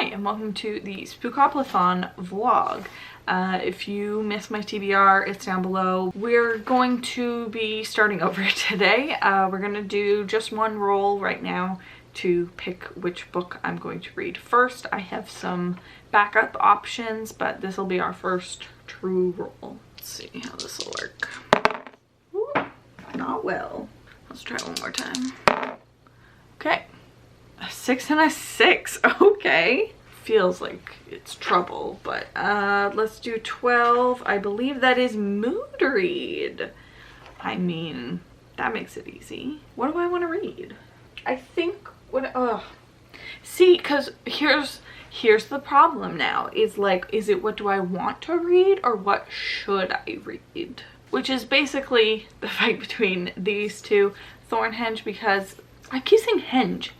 Hi, and welcome to the Spookopolathon vlog. If you missed my TBR, it's down below. We're going to be starting over today. We're going to do just one roll right now to pick which book I'm going to read first. I have some backup options, but this will be our first true roll. Let's see how this will work. Ooh, not well. Let's try one more time. Okay. A 6 and a 6. Okay. Feels like it's trouble, but let's do 12. I believe that is mood read. I mean, that makes it easy. What do I want to read? I think see, because here's the problem now. Is like, is it what do I want to read or what should I read? Which is basically the fight between these two. Thornhedge, because I keep saying hedge,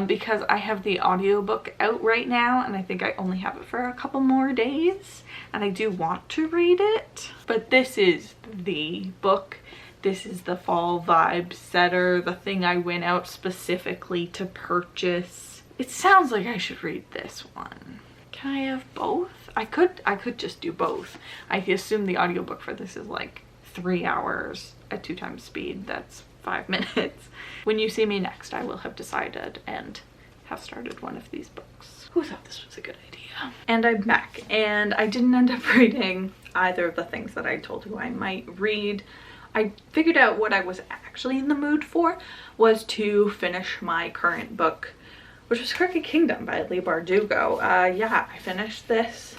because I have the audiobook out right now and I think I only have it for a couple more days and I do want to read it. But this is the book. This is the fall vibe setter, the thing I went out specifically to purchase. It sounds like I should read this one. Can I have both? I could just do both. I assume the audiobook for this is like 3 hours at 2 times speed. That's 5 minutes. When you see me next, I will have decided and have started one of these books. Who thought this was a good idea? And I'm back, and I didn't end up reading either of the things that I told you I might read. I figured out what I was actually in the mood for was to finish my current book, which was Crooked Kingdom by Leigh Bardugo. Yeah, I finished this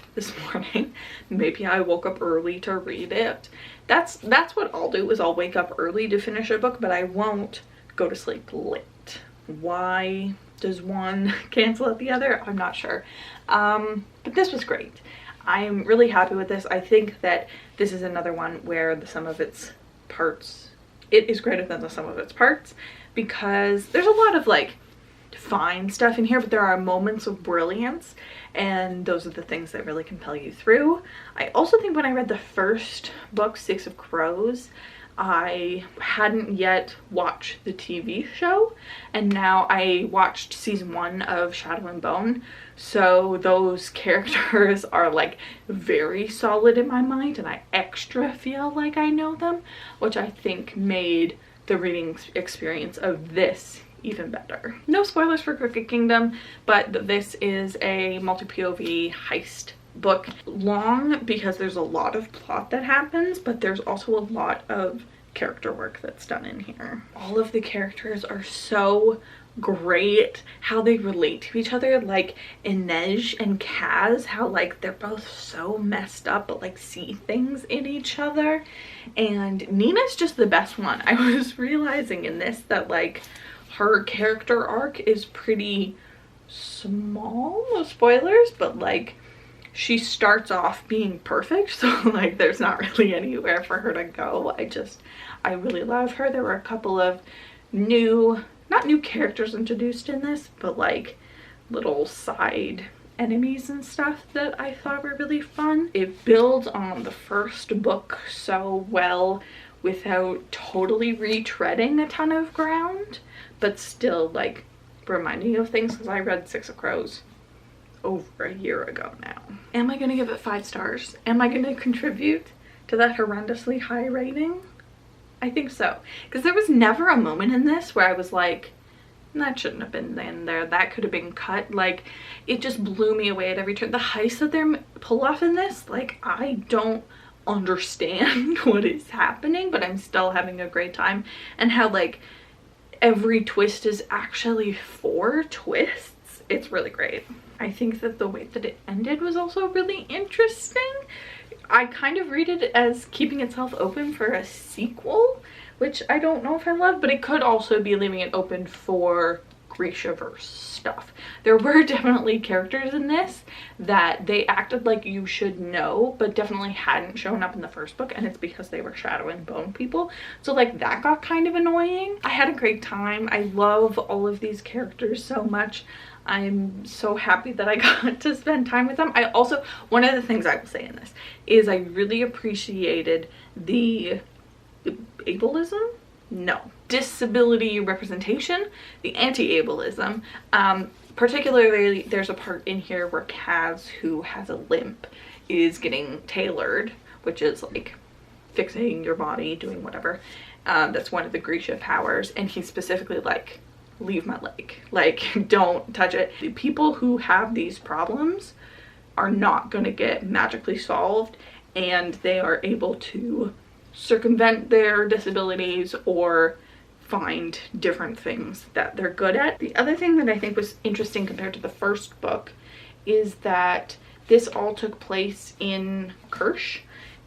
morning. Maybe I woke up early to read it. That's what I'll do, is I'll wake up early to finish a book, but I won't go to sleep late. Why does one cancel out the other? I'm not sure. But this was great. I'm really happy with this. I think that this is another one where the sum of its parts, it is greater than the sum of its parts, because there's a lot of like fine stuff in here, but there are moments of brilliance, and those are the things that really compel you through. I also think when I read the first book, 6 of Crows, I hadn't yet watched the TV show, and now I watched season 1 of Shadow and Bone, so those characters are like very solid in my mind and I extra feel like I know them, which I think made the reading experience of this even better. No spoilers for Crooked Kingdom, but this is a multi-POV heist book. Long because there's a lot of plot that happens, but there's also a lot of character work that's done in here. All of the characters are so great, how they relate to each other, like Inej and Kaz, how like they're both so messed up but like see things in each other, and Nina's just the best one. I was realizing in this that like her character arc is pretty small, no spoilers, but like she starts off being perfect, so like there's not really anywhere for her to go. I really love her. There were a couple of not new characters introduced in this, but like little side enemies and stuff that I thought were really fun. It builds on the first book so well without totally retreading a ton of ground, but still like reminding you of things, because I read 6 of Crows over a year ago now. Am I gonna give it 5 stars? Am I gonna contribute to that horrendously high rating? I think so, because there was never a moment in this where I was like, that shouldn't have been in there, that could have been cut. Like, it just blew me away at every turn. The heist that they're pull off in this, like, I don't understand what is happening, but I'm still having a great time. And how like every twist is actually 4 twists. It's really great. I think that the way that it ended was also really interesting. I kind of read it as keeping itself open for a sequel, which I don't know if I love, but it could also be leaving it open for Grishaverse stuff. There were definitely characters in this that they acted like you should know, but definitely hadn't shown up in the first book, and it's because they were Shadow and Bone people. So like that got kind of annoying. I had a great time. I love all of these characters so much. I'm so happy that I got to spend time with them. I also, one of the things I will say in this is I really appreciated the disability representation, the anti-ableism, particularly there's a part in here where Kaz, who has a limp, is getting tailored, which is like fixing your body, doing whatever. That's one of the Grisha powers, and he's specifically like, leave my leg, like don't touch it. The people who have these problems are not going to get magically solved, and they are able to circumvent their disabilities or find different things that they're good at. The other thing that I think was interesting compared to the first book is that this all took place in Kirsch,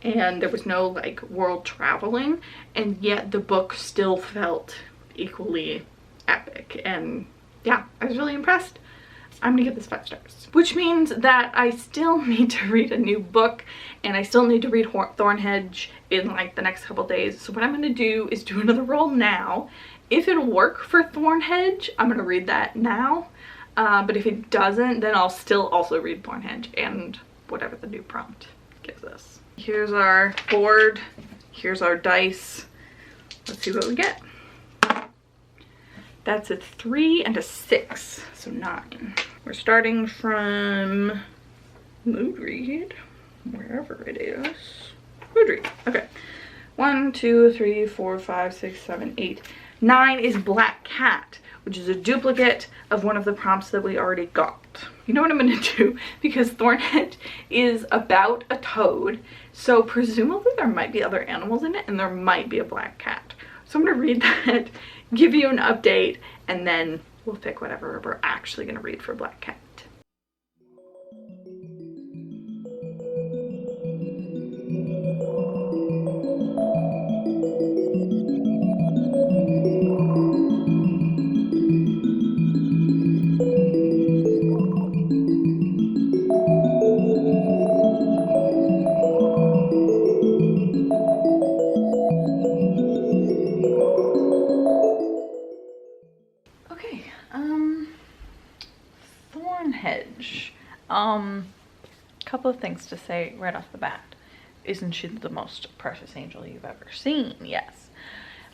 and there was no like world traveling, and yet the book still felt equally epic. And yeah, I was really impressed. I'm gonna give this 5 stars, which means that I still need to read a new book, and I still need to read Thornhedge in like the next couple days. So what I'm gonna do is do another roll now. If it'll work for Thornhedge, I'm gonna read that now. But if it doesn't, then I'll still also read Thornhedge and whatever the new prompt gives us. Here's our board. Here's our dice. Let's see what we get. That's a 3 and a 6, so 9. We're starting from Mood Read, wherever it is. Mood Read, okay. 1, 2, 3, 4, 5, 6, 7, 8. 9 is Black Cat, which is a duplicate of one of the prompts that we already got. You know what I'm gonna do? Because Thornhedge is about a toad, so presumably there might be other animals in it, and there might be a black cat. So I'm gonna read that, give you an update, and then we'll pick whatever we're actually gonna read for Black Cat. Thornhedge. Couple of things to say right off the bat. Isn't she the most precious angel you've ever seen? Yes.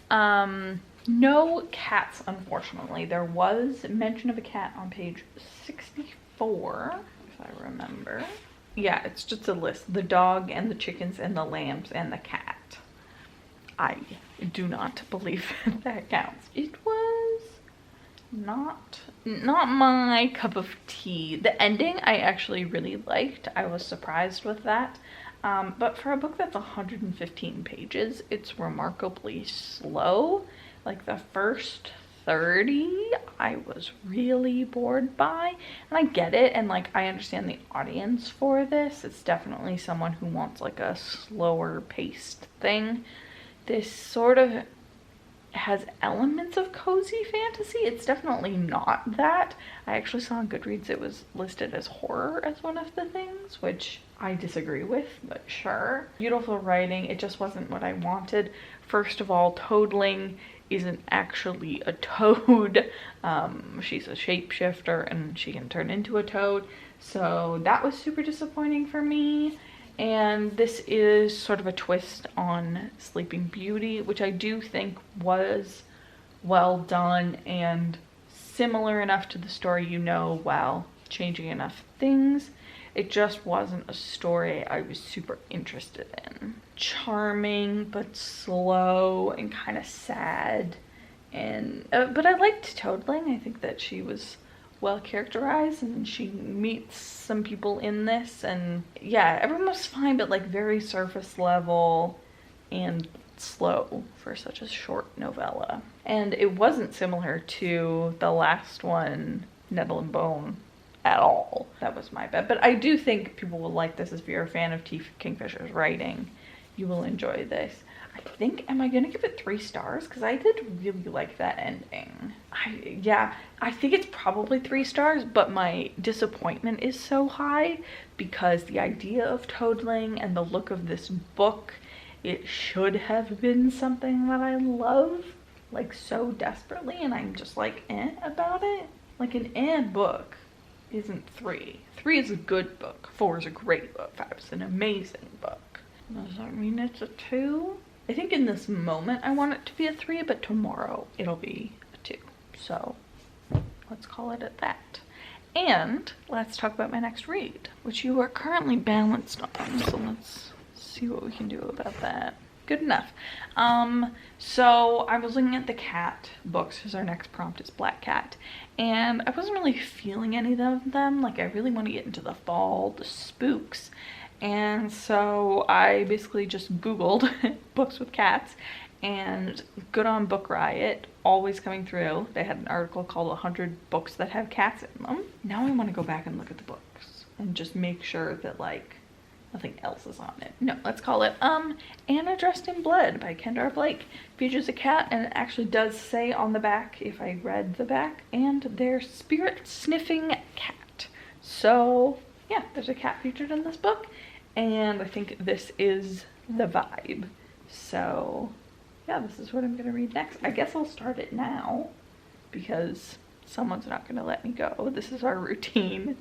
No cats, unfortunately. There was mention of a cat on page 64, if I remember. Yeah, it's just a list. The dog and the chickens and the lambs and the cat. I do not believe that counts. It was not my cup of tea. The ending I actually really liked. I was surprised with that. But for a book that's 115 pages, it's remarkably slow. Like the first 30 I was really bored by, and I get it, and like I understand the audience for this. It's definitely someone who wants like a slower paced thing. This sort of has elements of cozy fantasy. It's definitely not that. I actually saw on Goodreads it was listed as horror as one of the things, which I disagree with, but sure. Beautiful writing. It just wasn't what I wanted. First of all, Toadling isn't actually a toad. She's a shapeshifter and she can turn into a toad. So that was super disappointing for me. And this is sort of a twist on Sleeping Beauty, which I do think was well done and similar enough to the story you know, while changing enough things. It just wasn't a story I was super interested in. Charming, but slow and kind of sad. And but I liked Toadling. I think that she was well characterized, and she meets some people in this, and yeah, everyone was fine, but like very surface level and slow for such a short novella. And it wasn't similar to the last one, Nettle and Bone, at all. That was my bad. But I do think people will like this. If you're a fan of Kingfisher's writing, you will enjoy this. I think, am I gonna give it 3 stars? Because I did really like that ending. I think it's probably 3 stars, but my disappointment is so high because the idea of Toadling and the look of this book, it should have been something that I love like so desperately, and I'm just like about it. Like an book isn't 3. 3 is a good book. 4 is a great book. 5 is an amazing book. Does that mean it's a 2? I think in this moment I want it to be a 3, but tomorrow it'll be a 2. So let's call it at that. And let's talk about my next read, which you are currently balanced on. So let's see what we can do about that. Good enough. So I was looking at the cat books because our next prompt is Black Cat, and I wasn't really feeling any of them. Like, I really want to get into the fall, the spooks. And so I basically just Googled books with cats, and good on Book Riot, always coming through. They had an article called 100 books that have cats in them. Now I want to go back and look at the books and just make sure that, like, nothing else is on it. No, let's call it Anna Dressed in Blood by Kendare. Features a cat, and it actually does say on the back, if I read the back, and their spirit sniffing cat. So yeah, there's a cat featured in this book, and I think this is the vibe. So yeah, this is what I'm gonna read next. I guess I'll start it now because someone's not gonna let me go. This is our routine.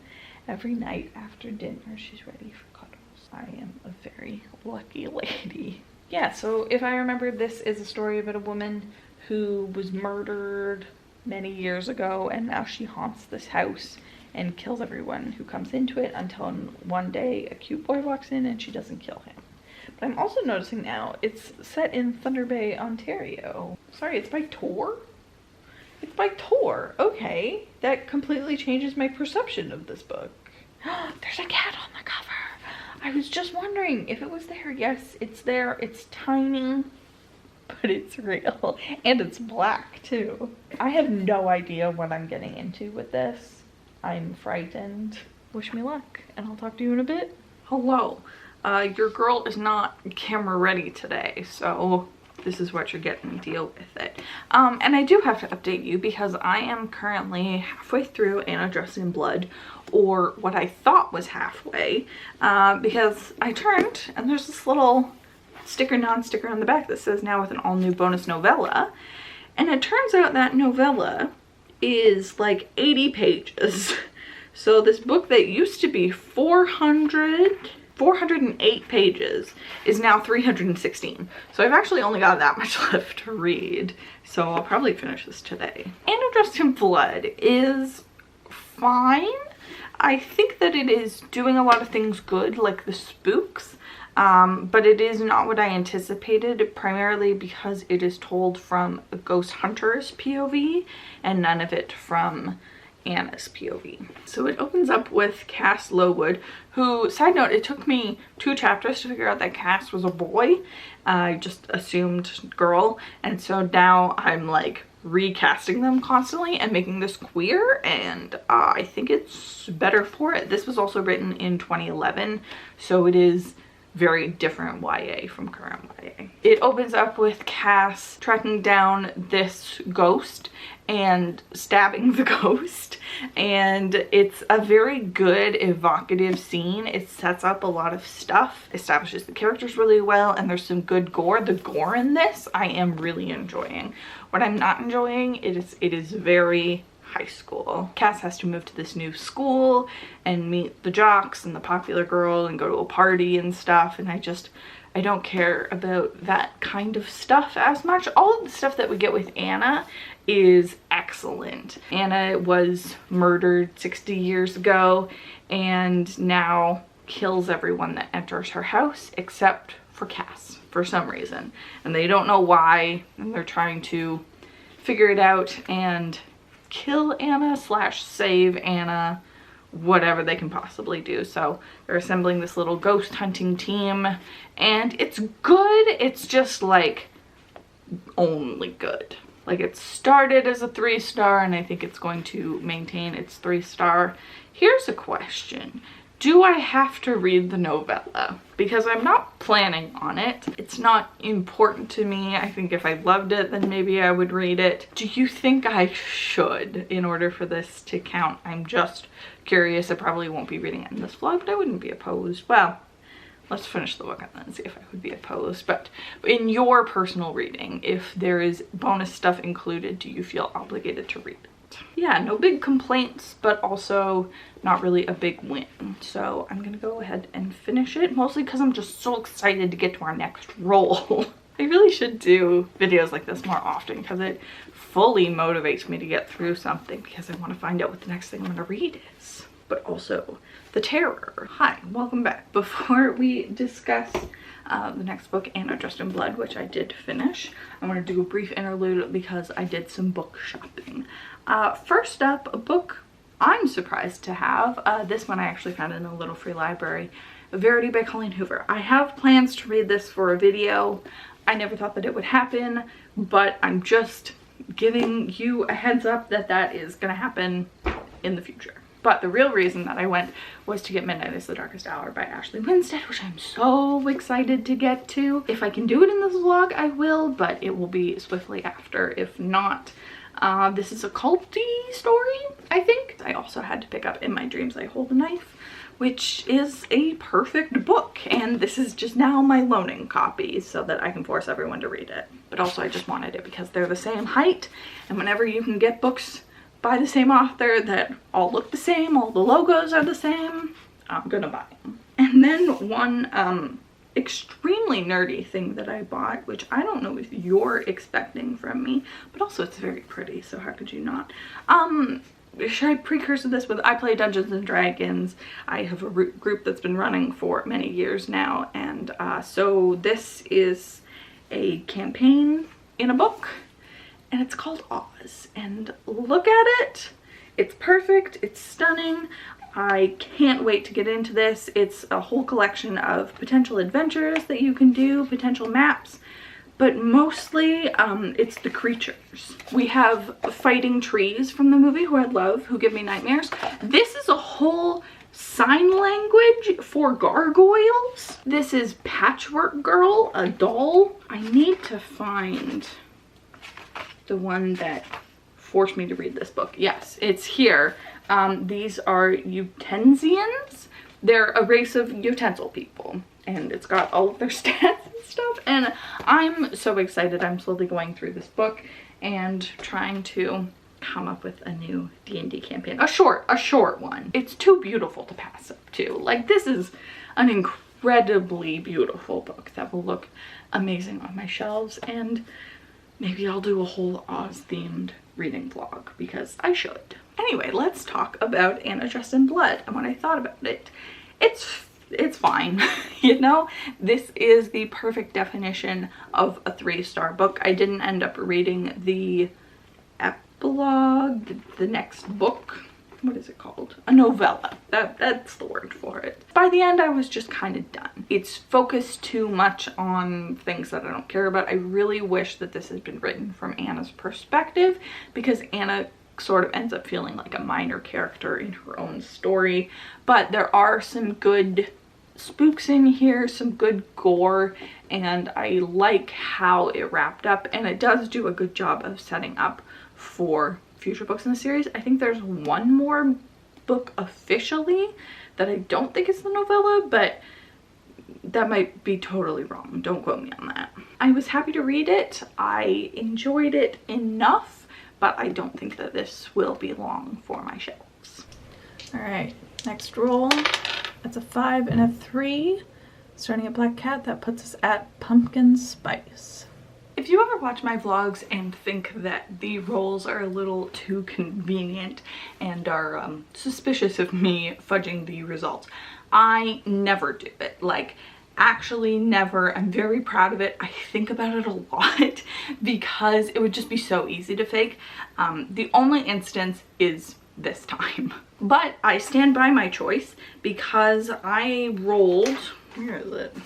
Every night after dinner, she's ready for cuddles. I am a very lucky lady. Yeah, so if I remember, this is a story about a woman who was murdered many years ago, and now she haunts this house and kills everyone who comes into it until one day a cute boy walks in and she doesn't kill him. But I'm also noticing now it's set in Thunder Bay, Ontario. Sorry, it's by Tor? It's by Tor. Okay, that completely changes my perception of this book. There's a cat on the cover. I was just wondering if it was there. Yes, it's there. It's tiny, but it's real. And it's black too. I have no idea what I'm getting into with this. I'm frightened. Wish me luck, and I'll talk to you in a bit. Hello. Your girl is not camera ready today, so this is what you're getting. Deal with it. And I do have to update you because I am currently halfway through Anna Dressed in Blood, or what I thought was halfway, because I turned and there's this little sticker, non-sticker on the back that says now with an all-new bonus novella, and it turns out that novella is like 80 pages. So this book that used to be 408 pages is now 316. So I've actually only got that much left to read. So I'll probably finish this today. Anna Dressed in Blood is fine. I think that it is doing a lot of things good, like the spooks, but it is not what I anticipated, primarily because it is told from a ghost hunter's POV and none of it from Anna's POV. So it opens up with Cass Lowood, who, side note, it took me 2 chapters to figure out that Cass was a boy. I just assumed girl, and so now I'm like recasting them constantly and making this queer, and I think it's better for it. This was also written in 2011, so it is very different YA from current YA. It opens up with Cass tracking down this ghost and stabbing the ghost, and it's a very good evocative scene. It sets up a lot of stuff, establishes the characters really well, and there's some good gore. The gore in this I am really enjoying. What I'm not enjoying, it is very high school. Cass has to move to this new school and meet the jocks and the popular girl and go to a party and stuff, and I don't care about that kind of stuff as much. All of the stuff that we get with Anna is excellent. Anna was murdered 60 years ago and now kills everyone that enters her house except for Cass for some reason, and they don't know why, and they're trying to figure it out and kill Anna / save Anna, whatever they can possibly do. So they're assembling this little ghost hunting team, and it's good. It's just like only good. Like, it started as a 3-star, and I think it's going to maintain its 3-star. Here's a question. Do I have to read the novella? Because I'm not planning on it. It's not important to me. I think if I loved it, then maybe I would read it. Do you think I should in order for this to count? I'm just curious. I probably won't be reading it in this vlog, but I wouldn't be opposed. Well, let's finish the book and then see if I would be opposed. But in your personal reading, if there is bonus stuff included, do you feel obligated to read it? Yeah, no big complaints, but also not really a big win. So I'm gonna go ahead and finish it, mostly because I'm just so excited to get to our next roll. I really should do videos like this more often because it fully motivates me to get through something because I want to find out what the next thing I'm going to read is. But also the terror. Hi, welcome back. Before we discuss the next book, Anna Dressed in Blood, which I did finish, I want to do a brief interlude because I did some book shopping. First up, a book I'm surprised to have. This one I actually found in a little free library. Verity by Colleen Hoover. I have plans to read this for a video. I never thought that it would happen, but I'm just giving you a heads up that that is going to happen in the future. But the real reason that I went was to get Midnight is the Darkest Hour by Ashley Winstead, which I'm so excited to get to. If I can do it in this vlog, I will, but it will be swiftly after. If not, this is a culty story, I think. I also had to pick up In My Dreams I Hold a Knife, which is a perfect book, and this is just now my loaning copy so that I can force everyone to read it. But also I just wanted it because they're the same height, and whenever you can get books by the same author that all look the same, all the logos are the same, I'm gonna buy them. And then one extremely nerdy thing that I bought, which I don't know if you're expecting from me, but also it's very pretty, so how could you not? Should I precursor this with, I play Dungeons and Dragons. I have a group that's been running for many years now, and so this is a campaign in a book, and it's called Oz, and look at it. It's perfect, it's stunning. I can't wait to get into this. It's a whole collection of potential adventures that you can do, potential maps, but mostly it's the creatures. We have fighting trees from the movie Who I'd Love, Who Give Me Nightmares. This is a whole sign language for gargoyles. This is Patchwork Girl, a doll. I need to find the one that forced me to read this book. Yes, it's here. These are Utensians. They're a race of utensil people, and it's got all of their stats and stuff, and I'm so excited. I'm slowly going through this book and trying to come up with a new D&D campaign. A short one. It's too beautiful to pass up too. Like, this is an incredibly beautiful book that will look amazing on my shelves, and maybe I'll do a whole Oz themed reading vlog because I should. Anyway, let's talk about Anna Dressed in Blood and what I thought about it. It's fine. You know, this is the perfect definition of a 3-star book. I didn't end up reading the epilogue, the next book. What is it called? A novella. That's the word for it. By the end, I was just kind of done. It's focused too much on things that I don't care about. I really wish that this had been written from Anna's perspective, because Anna sort of ends up feeling like a minor character in her own story. But there are some good spooks in here, some good gore, and I like how it wrapped up, and it does do a good job of setting up for future books in the series. I think there's one more book officially that I don't think is the novella, but that might be totally wrong. Don't quote me on that. I was happy to read it. I enjoyed it enough, but I don't think that this will be long for my shelves. All right, next roll. That's a 5 and a 3. Starting at Black Cat, that puts us at Pumpkin Spice. If you ever watch my vlogs and think that the rolls are a little too convenient and are suspicious of me fudging the results, I never do it. Like, actually never. I'm very proud of it. I think about it a lot because it would just be so easy to fake. The only instance is this time. But I stand by my choice because I rolled, where is it?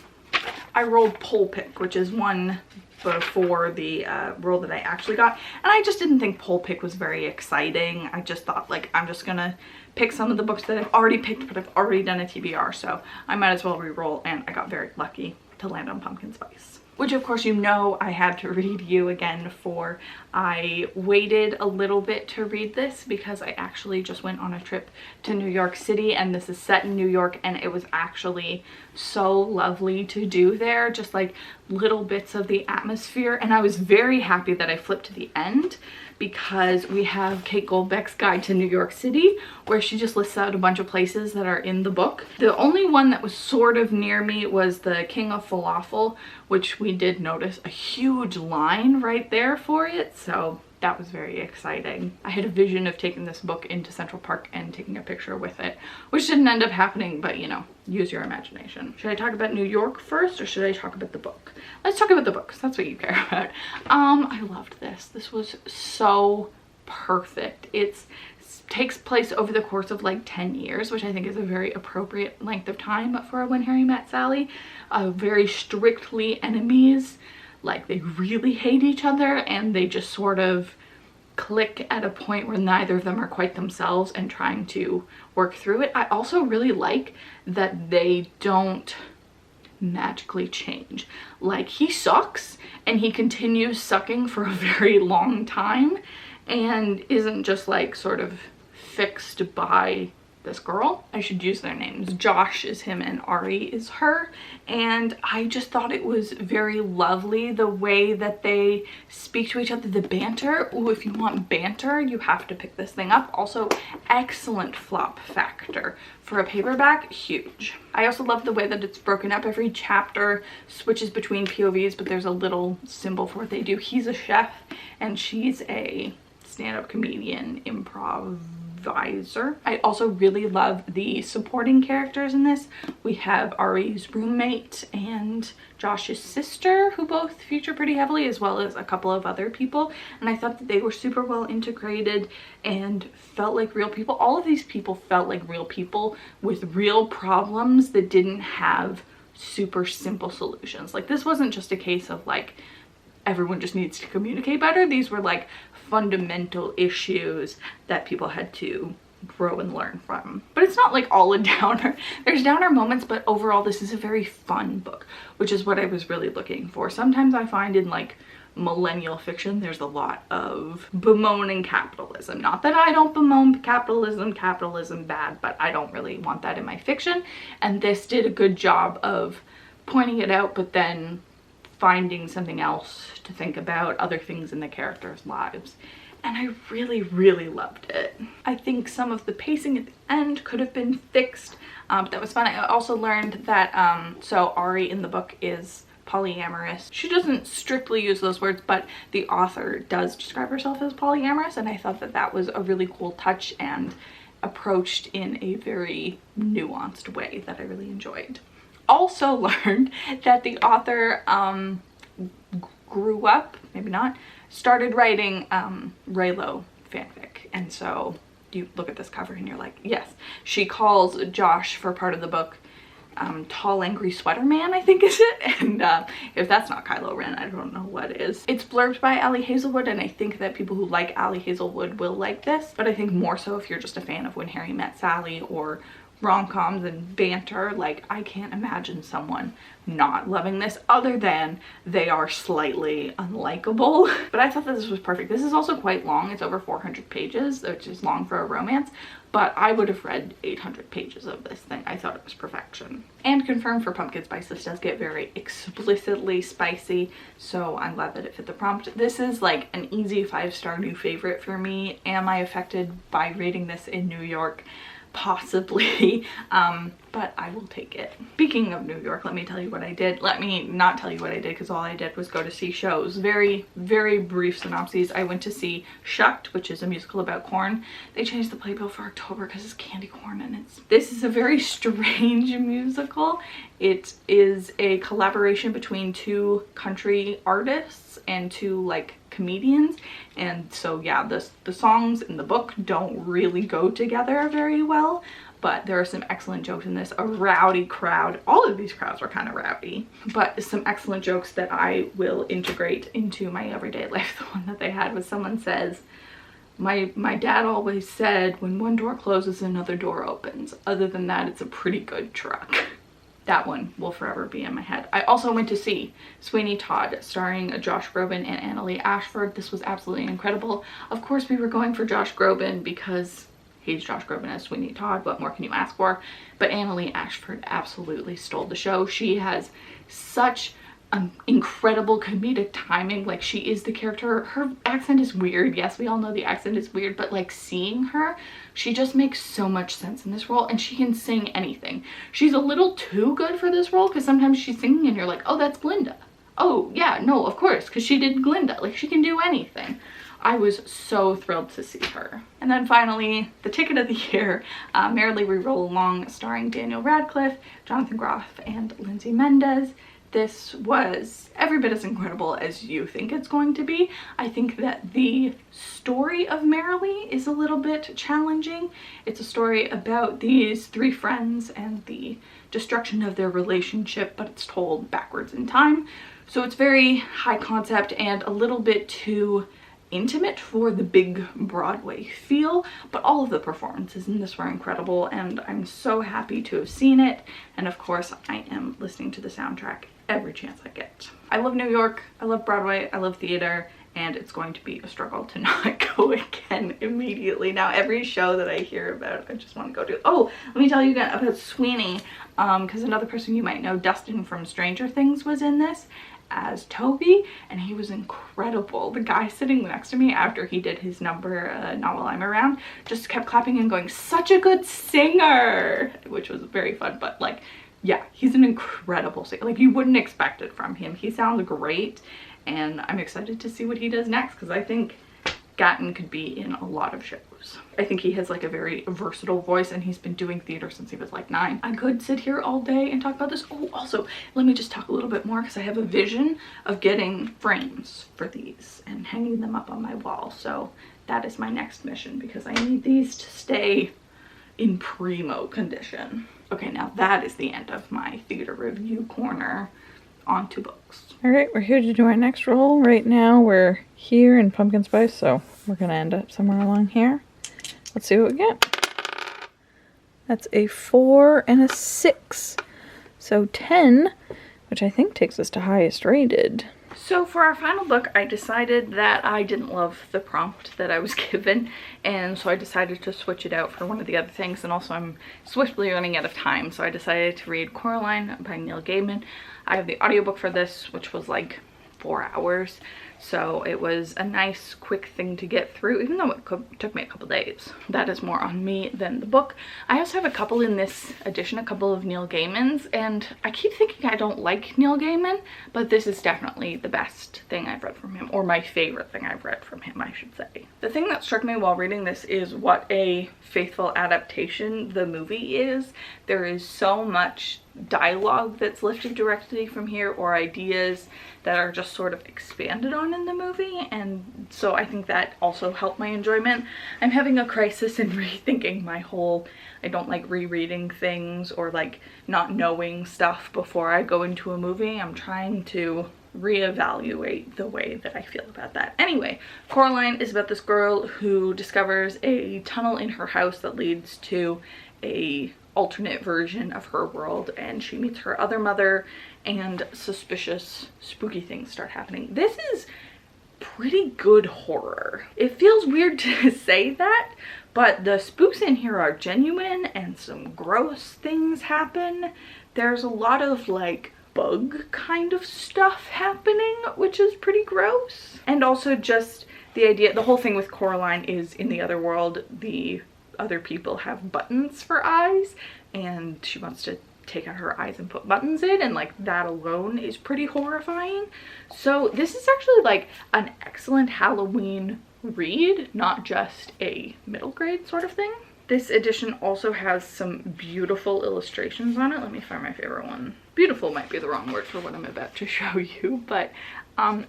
I rolled Pole Pick, which is one before the roll that I actually got, and I just didn't think Pole Pick was very exciting. I just thought, like, I'm just gonna pick some of the books that I've already picked, but I've already done a TBR, so I might as well re-roll, and I got very lucky to land on Pumpkin Spice. Which, of course, you know I had to read you again for. I waited a little bit to read this because I actually just went on a trip to New York City, and this is set in New York, and it was actually so lovely to do there, just like little bits of the atmosphere, and I was very happy that I flipped to the end because we have Kate Goldbeck's Guide to New York City, where she just lists out a bunch of places that are in the book. The only one that was sort of near me was the King of Falafel, which we did notice a huge line right there for it, so that was very exciting. I had a vision of taking this book into Central Park and taking a picture with it, which didn't end up happening, but you know, use your imagination. Should I talk about New York first, or should I talk about the book? Let's talk about the book, because that's what you care about. I loved this. This was so perfect. It takes place over the course of like 10 years, which I think is a very appropriate length of time for When Harry Met Sally. Very strictly enemies. Like, they really hate each other, and they just sort of click at a point where neither of them are quite themselves and trying to work through it. I also really like that they don't magically change. Like, he sucks and he continues sucking for a very long time and isn't just like sort of fixed by this girl. I should use their names. Josh is him and Ari is her, and I just thought it was very lovely the way that they speak to each other. The banter. Ooh, if you want banter, you have to pick this thing up. Also, excellent flop factor for a paperback. Huge. I also love the way that it's broken up. Every chapter switches between POVs, but there's a little symbol for what they do. He's a chef and she's a stand-up comedian, improviser. I also really love the supporting characters in this. We have Ari's roommate and Josh's sister, who both feature pretty heavily, as well as a couple of other people, and I thought that they were super well integrated and felt like real people. All of these people felt like real people with real problems that didn't have super simple solutions. Like, this wasn't just a case of like everyone just needs to communicate better. These were like fundamental issues that people had to grow and learn from. But it's not like all a downer. There's downer moments, but overall this is a very fun book, which is what I was really looking for. Sometimes I find in like millennial fiction there's a lot of bemoaning capitalism. Not that I don't bemoan capitalism bad, but I don't really want that in my fiction, and this did a good job of pointing it out, but then finding something else to think about, other things in the characters' lives. And I really, really loved it. I think some of the pacing at the end could have been fixed, but that was fun. I also learned that, so Ari in the book is polyamorous. She doesn't strictly use those words, but the author does describe herself as polyamorous, and I thought that that was a really cool touch and approached in a very nuanced way that I really enjoyed. Also learned that the author grew up, maybe not, started writing Raylo fanfic, and so you look at this cover and you're like, yes. She calls Josh for part of the book Tall Angry Sweater Man, I think is it, and if that's not Kylo Ren, I don't know what is. It's blurbed by Ali Hazelwood, and I think that people who like Ali Hazelwood will like this, but I think more so if you're just a fan of When Harry Met Sally or rom-coms and banter. Like, I can't imagine someone not loving this, other than they are slightly unlikable. But I thought that this was perfect. This is also quite long. It's over 400 pages, which is long for a romance, but I would have read 800 pages of this thing. I thought it was perfection. And confirmed for pumpkin spice, this does get very explicitly spicy, so I'm glad that it fit the prompt. This is like an easy 5-star new favorite for me. Am I affected by reading this in New York? Possibly, but I will take it. Speaking of New York, let me tell you what I did. Let me not tell you what I did, because all I did was go to see shows. Very, very brief synopses. I went to see Shucked, which is a musical about corn. They changed the playbill for October because it's candy corn, and this is a very strange musical. It is a collaboration between 2 country artists and 2 like comedians, and so yeah, the songs in the book don't really go together very well, but there are some excellent jokes in this. A rowdy crowd. All of these crowds were kind of rowdy, but some excellent jokes that I will integrate into my everyday life. The one that they had was, someone says, my dad always said, when one door closes, another door opens. Other than that, it's a pretty good truck. That one will forever be in my head. I also went to see Sweeney Todd, starring Josh Groban and Annalee Ashford. This was absolutely incredible. Of course, we were going for Josh Groban because he's Josh Groban as Sweeney Todd. What more can you ask for? But Annalee Ashford absolutely stole the show. She has such incredible comedic timing. Like, she is the character. Her accent is weird. Yes, we all know the accent is weird, but like seeing her, she just makes so much sense in this role, and she can sing anything. She's a little too good for this role because sometimes she's singing and you're like, oh, that's Glinda. Oh yeah, no, of course, because she did Glinda. Like, she can do anything. I was so thrilled to see her. And then finally, the ticket of the year, Merrily We Roll Along, starring Daniel Radcliffe, Jonathan Groff, and Lindsay Mendez. This was every bit as incredible as you think it's going to be. I think that the story of Merrily is a little bit challenging. It's a story about these three friends and the destruction of their relationship, but it's told backwards in time. So it's very high concept and a little bit too intimate for the big Broadway feel, but all of the performances in this were incredible, and I'm so happy to have seen it. And of course, I am listening to the soundtrack every chance I get. I love New York, I love Broadway, I love theater, and it's going to be a struggle to not go again immediately. Now, every show that I hear about, I just want to go to. Oh, let me tell you again about Sweeney, because another person you might know, Dustin from Stranger Things, was in this as Toby, and he was incredible. The guy sitting next to me after he did his number, Not While I'm Around, just kept clapping and going, such a good singer, which was very fun. But like, yeah, he's an incredible singer. Like, you wouldn't expect it from him. He sounds great, and I'm excited to see what he does next, because I think Gatton could be in a lot of shows. I think he has like a very versatile voice, and he's been doing theater since he was like 9. I could sit here all day and talk about this. Oh, also, let me just talk a little bit more, because I have a vision of getting frames for these and hanging them up on my wall. So that is my next mission, because I need these to stay in primo condition. Okay, now that is the end of my theater review corner. On to books. All right, we're here to do our next roll. Right now we're here in Pumpkin Spice, so we're gonna end up somewhere along here. Let's see what we get. That's a 4 and a 6. So 10, which I think takes us to highest rated. So for our final book, I decided that I didn't love the prompt that I was given, and so I decided to switch it out for one of the other things, and also I'm swiftly running out of time, so I decided to read Coraline by Neil Gaiman. I have the audiobook for this, which was like 4 hours, so it was a nice quick thing to get through, even though it took me a couple days. That is more on me than the book. I also have a couple in this edition, a couple of Neil Gaiman's, and I keep thinking I don't like Neil Gaiman, but this is definitely the best thing I've read from him, or my favorite thing I've read from him, I should say. The thing that struck me while reading this is what a faithful adaptation the movie is. There is so much dialogue that's lifted directly from here, or ideas that are just sort of expanded on in the movie, and so I think that also helped my enjoyment. I'm having a crisis in rethinking my whole, I don't like rereading things or like not knowing stuff before I go into a movie. I'm trying to reevaluate the way that I feel about that. Anyway, Coraline is about this girl who discovers a tunnel in her house that leads to a alternate version of her world, and she meets her other mother, and suspicious, spooky things start happening. This is pretty good horror. It feels weird to say that, but the spooks in here are genuine, and some gross things happen. There's a lot of like bug kind of stuff happening, which is pretty gross. And also just the idea, the whole thing with Coraline is in the other world, the other people have buttons for eyes, and she wants to take out her eyes and put buttons in, and like that alone is pretty horrifying. So this is actually like an excellent Halloween read, not just a middle grade sort of thing. This edition also has some beautiful illustrations on it. Let me find my favorite one. Beautiful might be the wrong word for what I'm about to show you, but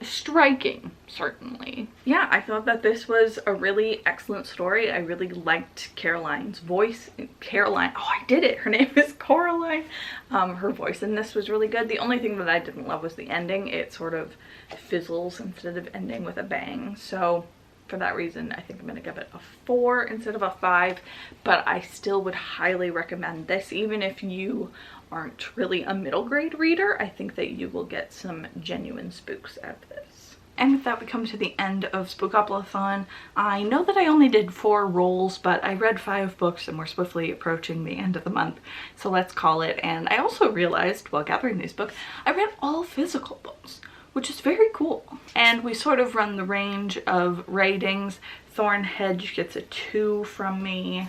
striking, certainly. Yeah, I thought that this was a really excellent story. I really liked Caroline's voice. Caroline, oh, I did it. Her name is Coraline. Her voice in this was really good. The only thing that I didn't love was the ending. It sort of fizzles instead of ending with a bang. So for that reason, I think I'm gonna give it a 4 instead of a 5, but I still would highly recommend this. Even if you aren't really a middle grade reader, I think that you will get some genuine spooks out of this. And with that, we come to the end of Spookopolathon. I know that I only did 4 rolls, but I read 5 books and we're swiftly approaching the end of the month, so let's call it. And I also realized while gathering these books, I read all physical books, which is very cool. And we sort of run the range of ratings. Thornhedge gets a 2 from me.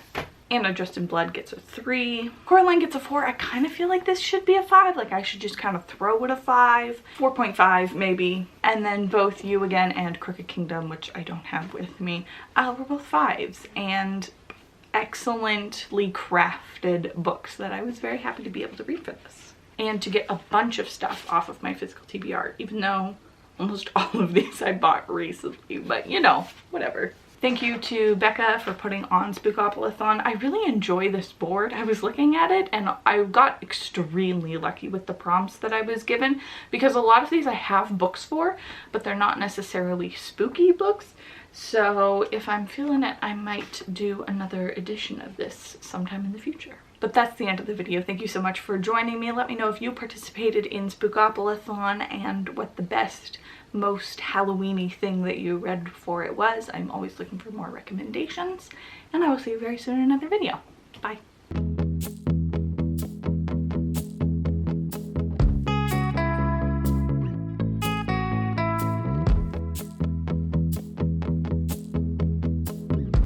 Anna Dressed in Blood gets a 3. Coraline gets a 4. I kind of feel like this should be a 5. Like I should just kind of throw it a 5. 4.5 maybe. And then both You Again and Crooked Kingdom, which I don't have with me, were both 5s. And excellently crafted books that I was very happy to be able to read for this. And to get a bunch of stuff off of my physical TBR, even though almost all of these I bought recently, but you know, whatever. Thank you to Becca for putting on Spookopolathon. I really enjoy this board. I was looking at it and I got extremely lucky with the prompts that I was given, because a lot of these I have books for, but they're not necessarily spooky books. So if I'm feeling it, I might do another edition of this sometime in the future. But that's the end of the video. Thank you so much for joining me. Let me know if you participated in Spookopolathon and what the best, most Halloween-y thing that you read for it was. I'm always looking for more recommendations, and I will see you very soon in another video. Bye.